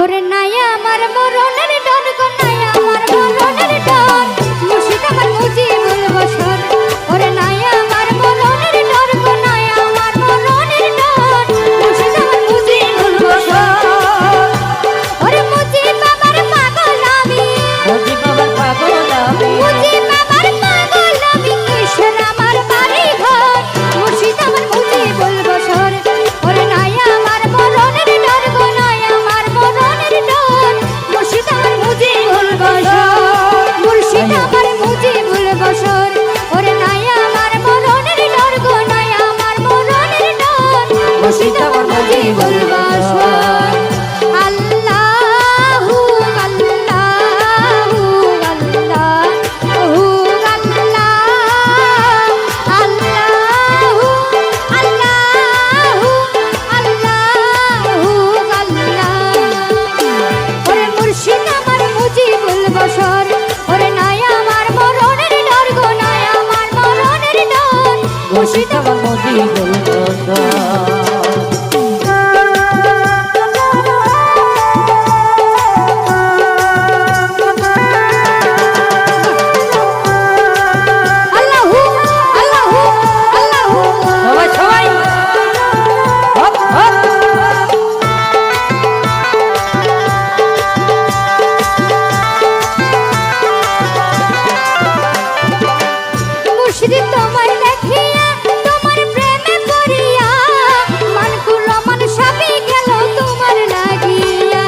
ওরে নাই আমার মরণের ডর গো নাই আমার মরণের ডর মুর্শিদ আমার মুজিবুল বশর ওরে নাই আমার মরণের ডর গো নাই আমার মরণের ডর মুর্শিদ আমার মুজিবুল বশর ওরে মুজিব বাবার পাগল আমি মুজিব বাবার পাগল আমি মুজিব বাবার পাগল আমি কিশোর আমার বাড়ি ঘর মুর্শিদ আমার মুজিবুল বশর ওরে নাই আমার মরণের ডর গো নাই আমার মরণের ডর মুর্শিদ আমার মুজিবুল বশর মুর্শিদ আমার মুজিবুল বশর ওরে নাই আমার মরণের ডর গো নাই আমার মরণের ডর মুর্শিদ আমার মুজিবুল বশর আল্লাহু আল্লাহু আল্লাহু আল্লাহ আল্লাহু আল্লাহু আল্লাহু আল্লাহ ওরে মুর্শিদ আমার মুজিবুল বশর ওরে নাই আমার মরণের ডর গো নাই আমার মরণের ডর মুর্শিদ আমার মুজিবুল বশর আল্লাহু আল্লাহু আল্লাহু সবাই সবাই হপ হপ মুর্শিদ তোমায় দেখিয়া তোমার প্রেমে পড়িয়া মন কুলো মন সবই গেল তোমার লাগিয়া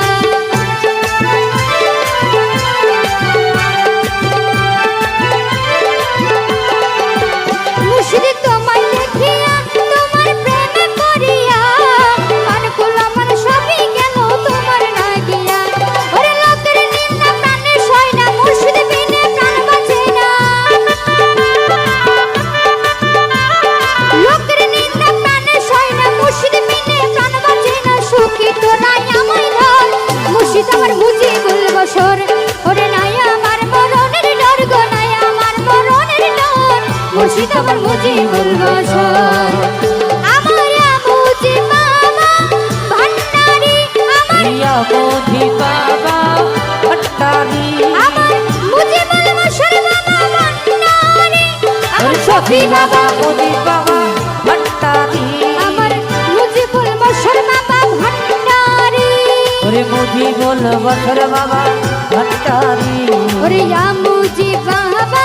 মুর্শিদ তোমায় দেখিয়া তোমার প্রেমে পড়িয়া মন কুলো মন সবই গেল তোমার লাগিয়া ওরে লোকের নিন্দা প্রাণে সয় না মুর্শিদ বিনে প্রাণ বাঁচে না লোকের নিন্দা প্রাণে সয় না মুর্শিদ বিনে প্রাণ বাঁচে না সুখী তো নাই আমায় ধর মুর্শিদ আমার মুজিবুল বশর ওরে নাই আমার মরণের ডর গো নাই আমার মরণের ডর মুর্শিদ আমার মুজিবুল বশর আমার মুজিব বাবা ভান্ডারি আমার প্রিয় মুজিব বাবা ভট্টারি আমার মুজিবুল বশর বাবা ভান্ডারি আমার সখী বাবা মুজিব বাবা ভট্টারি আমার মুজিবুল বশর বাবা ভান্ডারি ওরে মুজিবুল বশর বাবা ভট্টারি ওরে ইয়া মুজিব বাবা